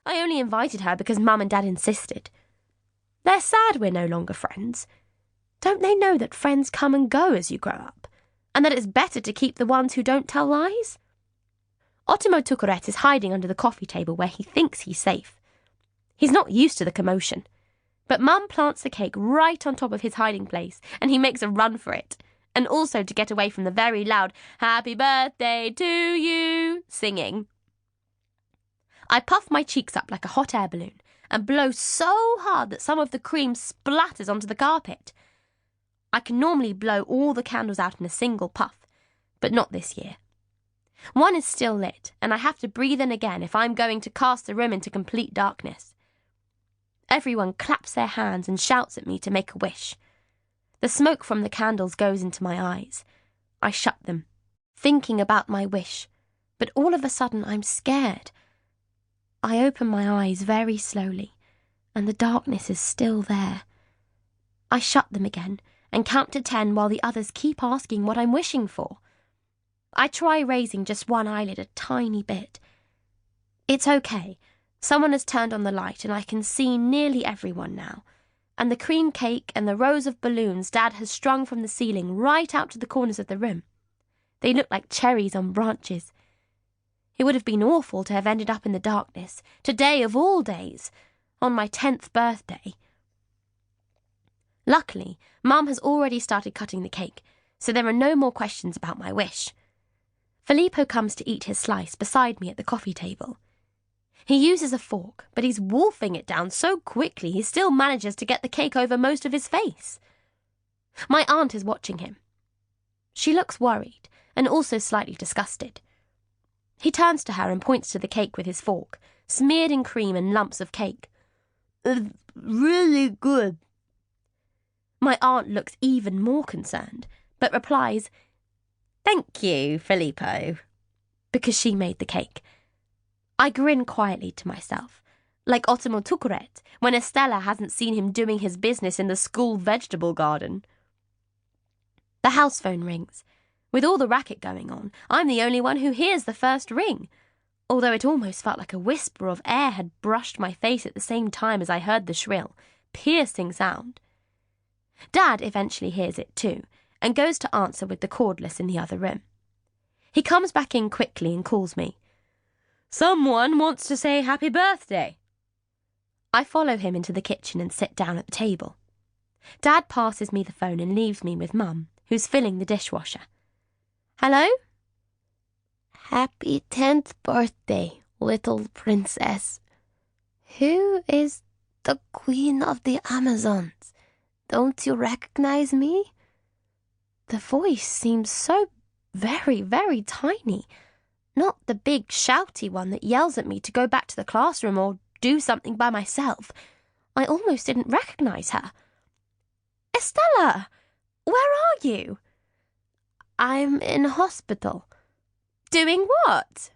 I only invited her because Mum and Dad insisted. They're sad we're no longer friends. Don't they know that friends come and go as you grow up, and that it's better to keep the ones who don't tell lies? Ottimo Tukuret is hiding under the coffee table where he thinks he's safe. He's not used to the commotion, but Mum plants the cake right on top of his hiding place, and he makes a run for it, and also to get away from the very loud "Happy birthday to you" singing. I puff my cheeks up like a hot air balloon and blow so hard that some of the cream splatters onto the carpet. I can normally blow all the candles out in a single puff, but not this year. One is still lit, and I have to breathe in again if I'm going to cast the room into complete darkness. Everyone claps their hands and shouts at me to make a wish. The smoke from the candles goes into my eyes. I shut them, thinking about my wish, but all of a sudden I'm scared. I open my eyes very slowly, and the darkness is still there. I shut them again and count to 10 while the others keep asking what I'm wishing for. I try raising just one eyelid a tiny bit. It's okay. Someone has turned on the light and I can see nearly everyone now, and the cream cake and the rows of balloons Dad has strung from the ceiling right out to the corners of the room. They look like cherries on branches. It would have been awful to have ended up in the darkness, today of all days, on my 10th birthday. Luckily, Mum has already started cutting the cake, so there are no more questions about my wish. Filippo comes to eat his slice beside me at the coffee table. He uses a fork, but he's wolfing it down so quickly he still manages to get the cake over most of his face. My aunt is watching him. She looks worried and also slightly disgusted. He turns to her and points to the cake with his fork, smeared in cream and lumps of cake. "It's really good." My aunt looks even more concerned, but replies, "Thank you, Filippo," because she made the cake. I grin quietly to myself, like Ottimo Tukuret when Estella hasn't seen him doing his business in the school vegetable garden. The house phone rings. With all the racket going on, I'm the only one who hears the first ring, although it almost felt like a whisper of air had brushed my face at the same time as I heard the shrill, piercing sound. Dad eventually hears it too, and goes to answer with the cordless in the other room. He comes back in quickly and calls me. "Someone wants to say happy birthday." I follow him into the kitchen and sit down at the table. Dad passes me the phone and leaves me with Mum, who's filling the dishwasher. "Hello?" "Happy 10th birthday, little princess. Who is the Queen of the Amazons? Don't you recognize me?" The voice seems so very, very tiny. Not the big, shouty one that yells at me to go back to the classroom or do something by myself. I almost didn't recognize her. "Estella, where are you?" "I'm in hospital." "Doing what?"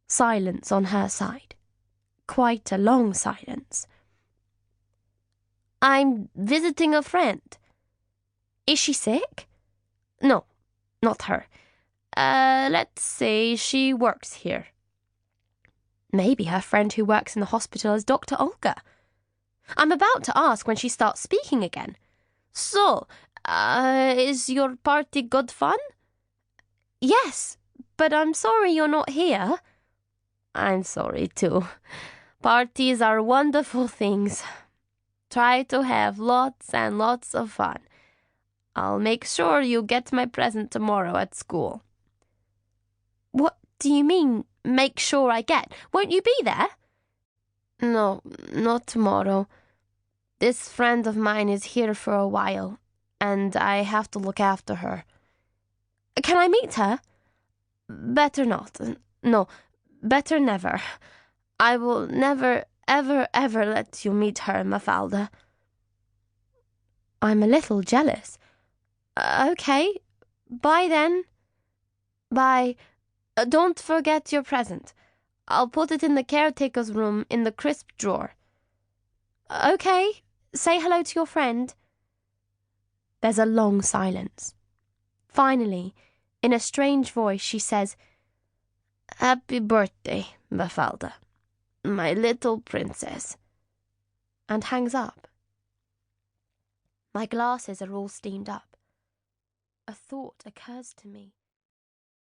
Silence on her side. Quite a long silence. "I'm visiting a friend." "Is she sick?" "No, not her. Let's say she works here." Maybe her friend who works in the hospital is Dr. Olga. I'm about to ask when she starts speaking again. "So, is your party good fun?" "Yes, but I'm sorry you're not here." "I'm sorry too. Parties are wonderful things. Try to have lots and lots of fun. I'll make sure you get my present tomorrow at school." "What do you mean, make sure I get? Won't you be there?" "No, not tomorrow. This friend of mine is here for a while, and I have to look after her." "Can I meet her?" "Better not. No, better never. I will never, ever, ever let you meet her, Mafalda." I'm a little jealous. "Okay, bye then." "Bye. Don't forget your present. I'll put it in the caretaker's room in the crisp drawer." "Okay, say hello to your friend." There's a long silence. Finally, in a strange voice, she says, "Happy birthday, Mafalda. my little princess," and hangs up. My glasses are all steamed up. A thought occurs to me.